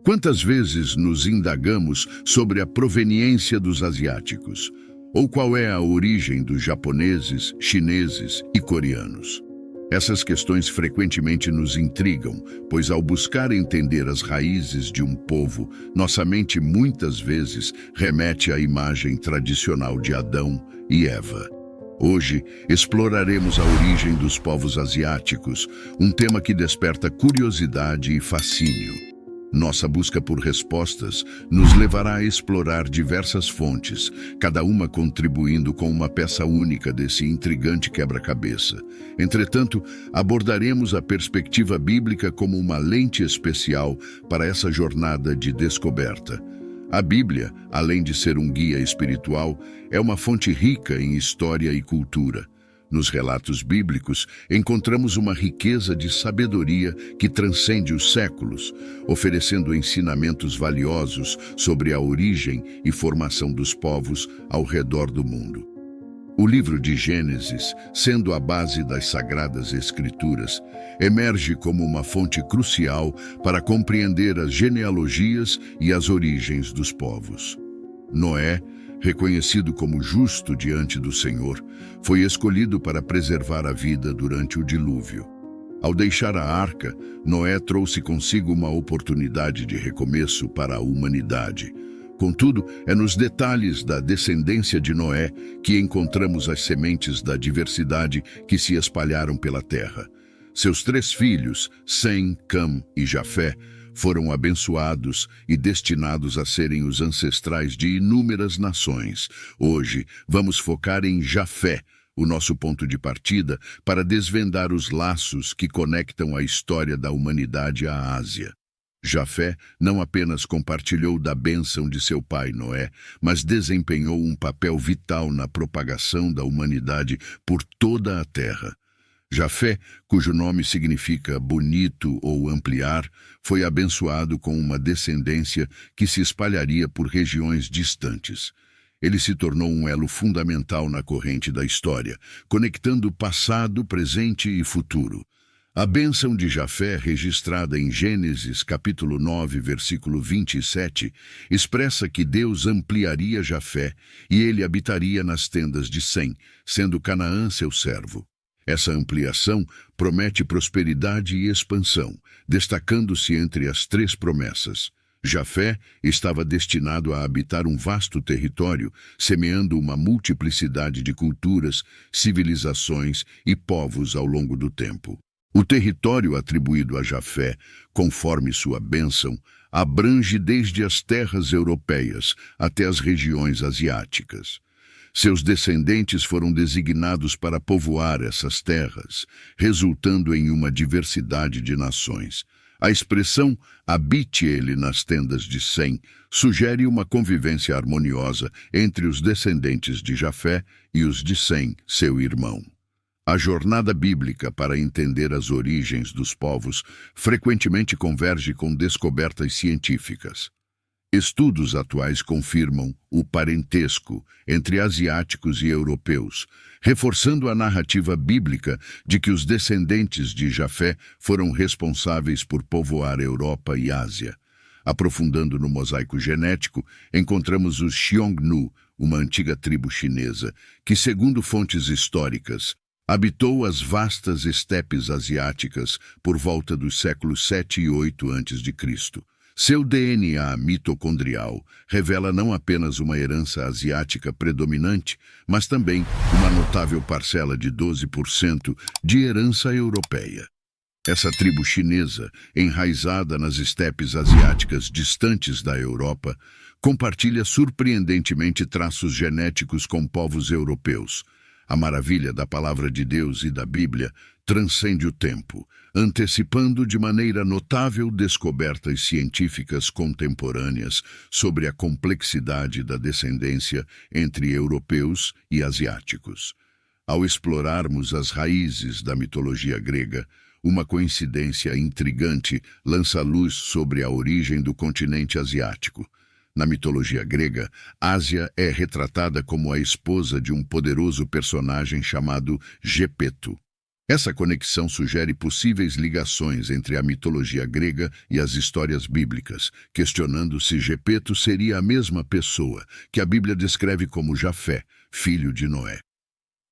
Quantas vezes nos indagamos sobre a proveniência dos asiáticos? Ou qual é a origem dos japoneses, chineses e coreanos? Essas questões frequentemente nos intrigam, pois ao buscar entender as raízes de um povo, nossa mente muitas vezes remete à imagem tradicional de Adão e Eva. Hoje, exploraremos a origem dos povos asiáticos, um tema que desperta curiosidade e fascínio. Nossa busca por respostas nos levará a explorar diversas fontes, cada uma contribuindo com uma peça única desse intrigante quebra-cabeça. Entretanto, abordaremos a perspectiva bíblica como uma lente especial para essa jornada de descoberta. A Bíblia, além de ser um guia espiritual, é uma fonte rica em história e cultura. Nos relatos bíblicos, encontramos uma riqueza de sabedoria que transcende os séculos, oferecendo ensinamentos valiosos sobre a origem e formação dos povos ao redor do mundo. O livro de Gênesis, sendo a base das Sagradas Escrituras, emerge como uma fonte crucial para compreender as genealogias e as origens dos povos. Noé, reconhecido como justo diante do Senhor, foi escolhido para preservar a vida durante o dilúvio. Ao deixar a arca, Noé trouxe consigo uma oportunidade de recomeço para a humanidade. Contudo, é nos detalhes da descendência de Noé que encontramos as sementes da diversidade que se espalharam pela terra. Seus 3 filhos, Sem, Cam e Jafé, foram abençoados e destinados a serem os ancestrais de inúmeras nações. Hoje, vamos focar em Jafé, o nosso ponto de partida, para desvendar os laços que conectam a história da humanidade à Ásia. Jafé não apenas compartilhou da bênção de seu pai Noé, mas desempenhou um papel vital na propagação da humanidade por toda a terra. Jafé, cujo nome significa bonito ou ampliar, foi abençoado com uma descendência que se espalharia por regiões distantes. Ele se tornou um elo fundamental na corrente da história, conectando passado, presente e futuro. A bênção de Jafé, registrada em Gênesis capítulo 9, versículo 27, expressa que Deus ampliaria Jafé e ele habitaria nas tendas de Sem, sendo Canaã seu servo. Essa ampliação promete prosperidade e expansão, destacando-se entre as 3 promessas. Jafé estava destinado a habitar um vasto território, semeando uma multiplicidade de culturas, civilizações e povos ao longo do tempo. O território atribuído a Jafé, conforme sua bênção, abrange desde as terras europeias até as regiões asiáticas. Seus descendentes foram designados para povoar essas terras, resultando em uma diversidade de nações. A expressão "habite ele nas tendas de Sem" sugere uma convivência harmoniosa entre os descendentes de Jafé e os de Sem, seu irmão. A jornada bíblica para entender as origens dos povos frequentemente converge com descobertas científicas. Estudos atuais confirmam o parentesco entre asiáticos e europeus, reforçando a narrativa bíblica de que os descendentes de Jafé foram responsáveis por povoar Europa e Ásia. Aprofundando no mosaico genético, encontramos os Xiongnu, uma antiga tribo chinesa, que, segundo fontes históricas, habitou as vastas estepes asiáticas por volta dos séculos 7 e 8 a.C. Seu DNA mitocondrial revela não apenas uma herança asiática predominante, mas também uma notável parcela de 12% de herança europeia. Essa tribo chinesa, enraizada nas estepes asiáticas distantes da Europa, compartilha surpreendentemente traços genéticos com povos europeus. A maravilha da palavra de Deus e da Bíblia transcende o tempo, antecipando de maneira notável descobertas científicas contemporâneas sobre a complexidade da descendência entre europeus e asiáticos. Ao explorarmos as raízes da mitologia grega, uma coincidência intrigante lança luz sobre a origem do continente asiático. Na mitologia grega, Ásia é retratada como a esposa de um poderoso personagem chamado Gepeto. Essa conexão sugere possíveis ligações entre a mitologia grega e as histórias bíblicas, questionando se Gepeto seria a mesma pessoa que a Bíblia descreve como Jafé, filho de Noé.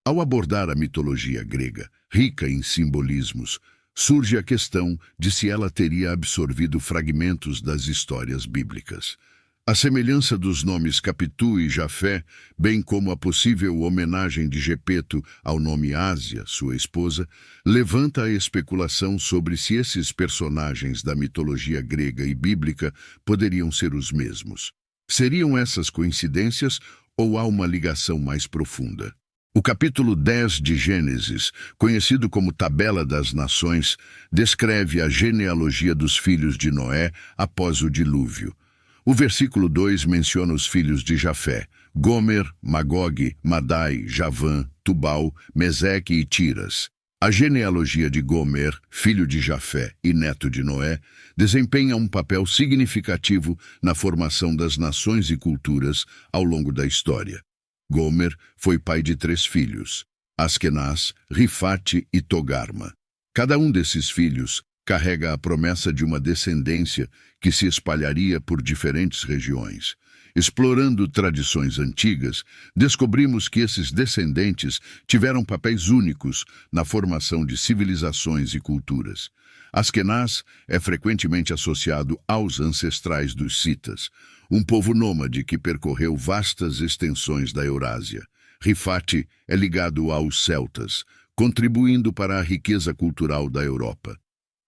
Ao abordar a mitologia grega, rica em simbolismos, surge a questão de se ela teria absorvido fragmentos das histórias bíblicas. A semelhança dos nomes Capitu e Jafé, bem como a possível homenagem de Gepeto ao nome Ásia, sua esposa, levanta a especulação sobre se esses personagens da mitologia grega e bíblica poderiam ser os mesmos. Seriam essas coincidências ou há uma ligação mais profunda? O capítulo 10 de Gênesis, conhecido como Tabela das Nações, descreve a genealogia dos filhos de Noé após o dilúvio. O versículo 2 menciona os filhos de Jafé: Gomer, Magog, Madai, Javã, Tubal, Meseque e Tiras. A genealogia de Gomer, filho de Jafé e neto de Noé, desempenha um papel significativo na formação das nações e culturas ao longo da história. Gomer foi pai de 3 filhos, Askenaz, Rifate e Togarma. Cada um desses filhos carrega a promessa de uma descendência que se espalharia por diferentes regiões. Explorando tradições antigas, descobrimos que esses descendentes tiveram papéis únicos na formação de civilizações e culturas. Askenaz é frequentemente associado aos ancestrais dos citas, um povo nômade que percorreu vastas extensões da Eurásia. Rifate é ligado aos celtas, contribuindo para a riqueza cultural da Europa.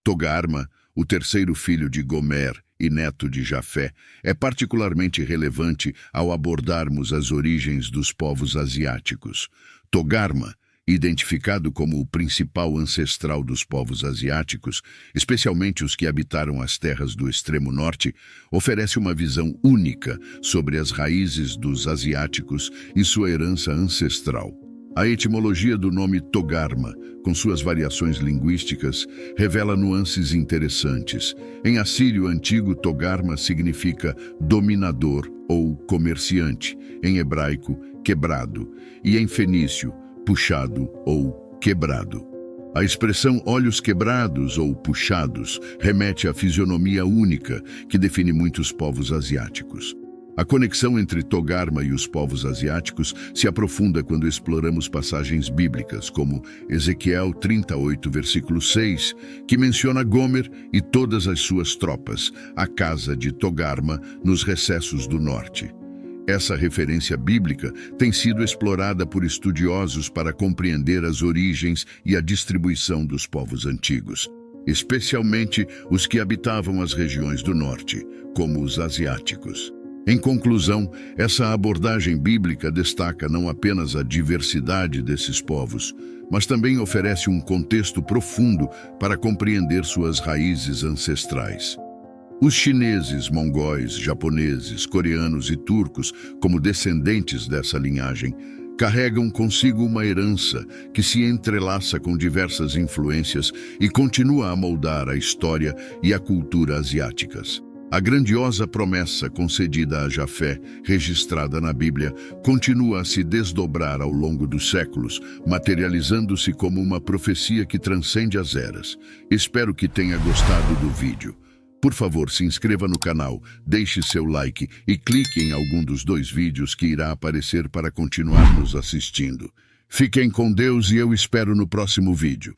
Togarma, o terceiro filho de Gomer e neto de Jafé, é particularmente relevante ao abordarmos as origens dos povos asiáticos. Togarma, identificado como o principal ancestral dos povos asiáticos, especialmente os que habitaram as terras do extremo norte, oferece uma visão única sobre as raízes dos asiáticos e sua herança ancestral. A etimologia do nome Togarma, com suas variações linguísticas, revela nuances interessantes. Em assírio antigo, Togarma significa dominador ou comerciante, em hebraico, quebrado, e em fenício, puxado ou quebrado. A expressão olhos quebrados ou puxados remete à fisionomia única que define muitos povos asiáticos. A conexão entre Togarma e os povos asiáticos se aprofunda quando exploramos passagens bíblicas, como Ezequiel 38, versículo 6, que menciona Gomer e todas as suas tropas, a casa de Togarma, nos recessos do norte. Essa referência bíblica tem sido explorada por estudiosos para compreender as origens e a distribuição dos povos antigos, especialmente os que habitavam as regiões do norte, como os asiáticos. Em conclusão, essa abordagem bíblica destaca não apenas a diversidade desses povos, mas também oferece um contexto profundo para compreender suas raízes ancestrais. Os chineses, mongóis, japoneses, coreanos e turcos, como descendentes dessa linhagem, carregam consigo uma herança que se entrelaça com diversas influências e continua a moldar a história e a cultura asiáticas. A grandiosa promessa concedida a Jafé, registrada na Bíblia, continua a se desdobrar ao longo dos séculos, materializando-se como uma profecia que transcende as eras. Espero que tenha gostado do vídeo. Por favor, se inscreva no canal, deixe seu like e clique em algum dos 2 vídeos que irá aparecer para continuar nos assistindo. Fiquem com Deus e eu espero no próximo vídeo.